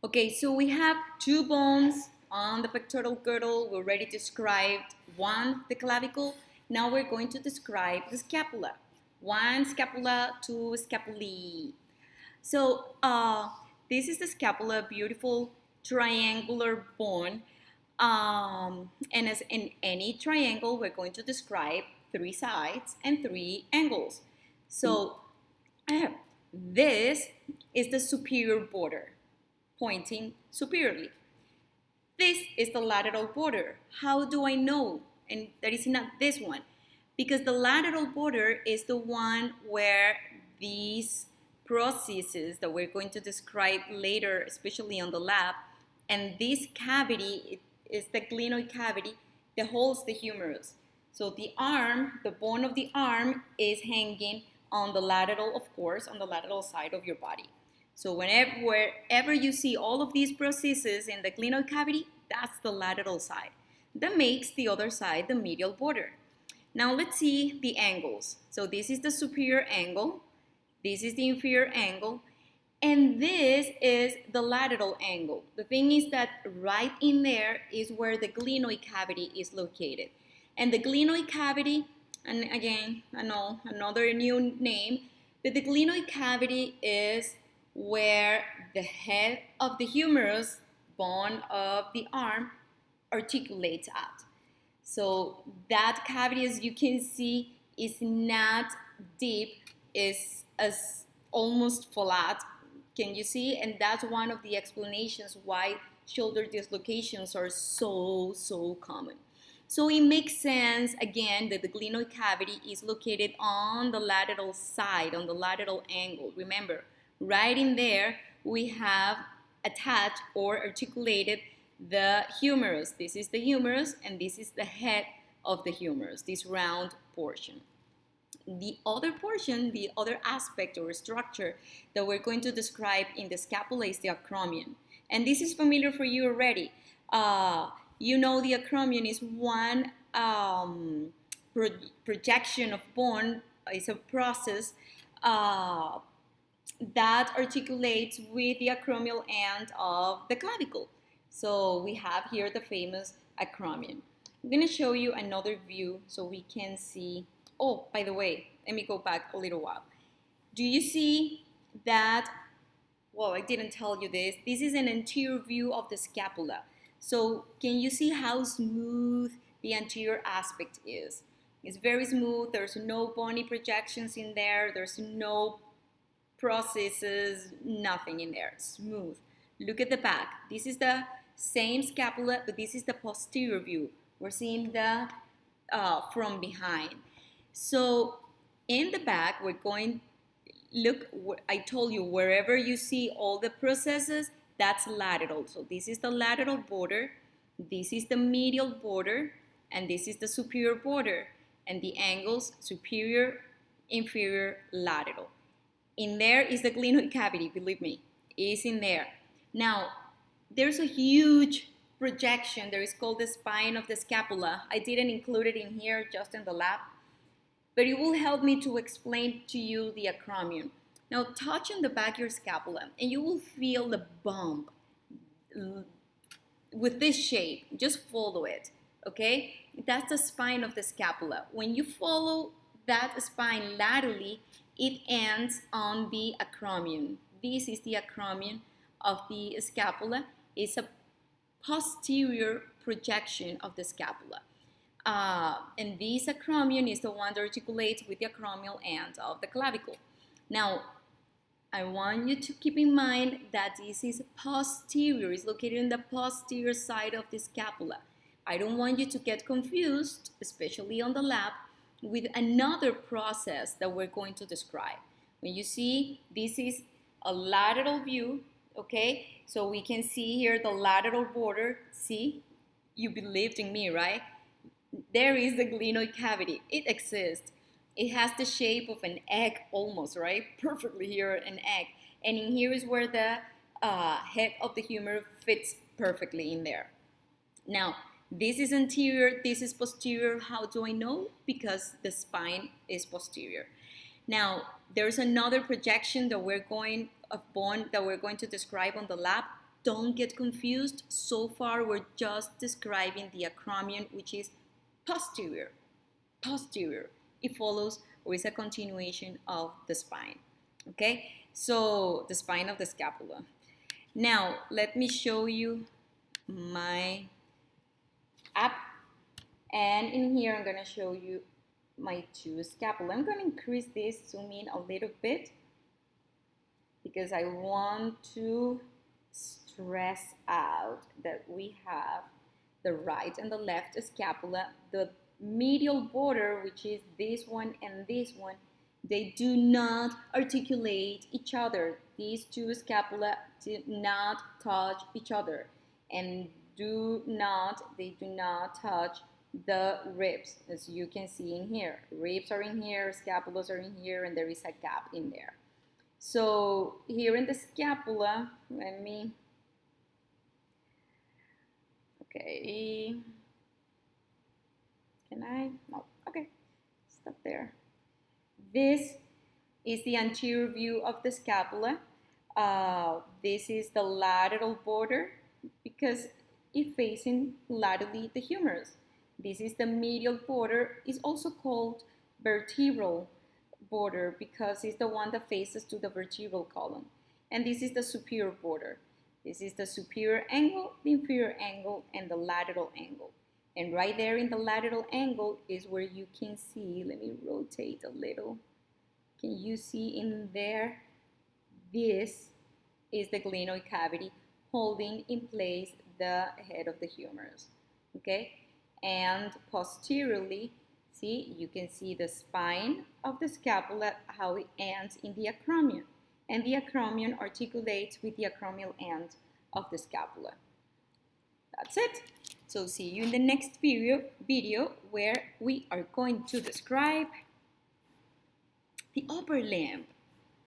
Okay, so we have two bones on the pectoral girdle. We already described one, the clavicle. Now we're going to describe the scapula. One scapula, two scapulae. So this is the scapula, beautiful triangular bone. And as in any triangle, we're going to describe three sides and three angles. So this is the superior border, pointing superiorly. This is the lateral border. How do I know? And that is not this one. Because the lateral border is the one where these processes that we're going to describe later, especially on the lab, and this cavity is the glenoid cavity that holds the humerus. So the arm, the bone of the arm is hanging on the lateral, of course, on the lateral side of your body. So wherever you see all of these processes in the glenoid cavity, that's the lateral side. That makes the other side the medial border. Now let's see the angles. So this is the superior angle, this is the inferior angle, and this is the lateral angle. The thing is that right in there is where the glenoid cavity is located. And the glenoid cavity, and again, I know another new name, but the glenoid cavity is where the head of the humerus, bone of the arm, articulates at. So that cavity, as you can see, is not deep, is as almost flat. Can you see? And that's one of the explanations why shoulder dislocations are so common. So it makes sense, again, that the glenoid cavity is located on the lateral side, on the lateral angle. Remember, right in there, we have attached or articulated the humerus. This is the humerus, and this is the head of the humerus, this round portion. The other portion, the other aspect or structure that we're going to describe in the scapula is the acromion. And this is familiar for you already. You know the acromion is one projection of bone, is a process that articulates with the acromial end of the clavicle. So we have here the famous acromion. I'm going to show you another view so we can see. Oh, by the way, let me go back a little while. Do you see that? Well, I didn't tell you this. This is an anterior view of the scapula. So can you see how smooth the anterior aspect is? It's very smooth. There's no bony projections in there. There's no processes, nothing in there. Smooth. Look at the back. This is the same scapula, but this is the posterior view. We're seeing the from behind. So in the back, we're going, look, I told you, wherever you see all the processes, that's lateral. So this is the lateral border, this is the medial border, and this is the superior border. And the angles, superior, inferior, lateral. In there is the glenoid cavity, believe me, it's in there. Now, there's a huge projection. There is called the spine of the scapula. I didn't include it in here, just in the lab, but it will help me to explain to you the acromion. Now, touch on the back of your scapula, and you will feel the bump with this shape. Just follow it, okay? That's the spine of the scapula. When you follow that spine laterally, it ends on the acromion. This is the acromion of the scapula. It's a posterior projection of the scapula. And this acromion is the one that articulates with the acromial end of the clavicle. Now, I want you to keep in mind that this is posterior. It's located in the posterior side of the scapula. I don't want you to get confused, especially on the lab, with another process that we're going to describe. When you see, this is a lateral view, okay? So we can see here the lateral border. See, you believed in me, right? There is the glenoid cavity. It exists. It has the shape of an egg almost, right? Perfectly here, an egg. And in here is where the head of the humerus fits perfectly in there. Now, this is anterior, this is posterior. How do I know? Because the spine is posterior. Now, there's another projection that we're going of bone that we're going to describe on the lab. don't get confused. So far, we're just describing the acromion, which is posterior. Posterior. It follows or is a continuation of the spine. Okay, so the spine of the scapula. Now, let me show you my app. And in here, I'm going to show you my two scapula. I'm going to increase this, zoom in a little bit, because I want to stress out that we have the right and the left scapula. The medial border, which is this one and this one, they do not articulate each other. These two scapula do not touch each other, and they do not touch the ribs, as you can see in here. Ribs are in here, scapulas are in here, and there is a gap in there. So here in the scapula, okay, can I? No, okay, stop there. This is the anterior view of the scapula. This is the lateral border because it's facing laterally the humerus. This is the medial border. It's also called vertebral border because it's the one that faces to the vertebral column. And this is the superior border. This is the superior angle, the inferior angle, and the lateral angle. And right there in the lateral angle is where you can see, let me rotate a little. Can you see in there? This is the glenoid cavity holding in place the head of the humerus. Okay? And posteriorly, see, you can see the spine of the scapula, how it ends in the acromion. And the acromion articulates with the acromial end of the scapula. That's it. So see you in the next video where we are going to describe the upper limb.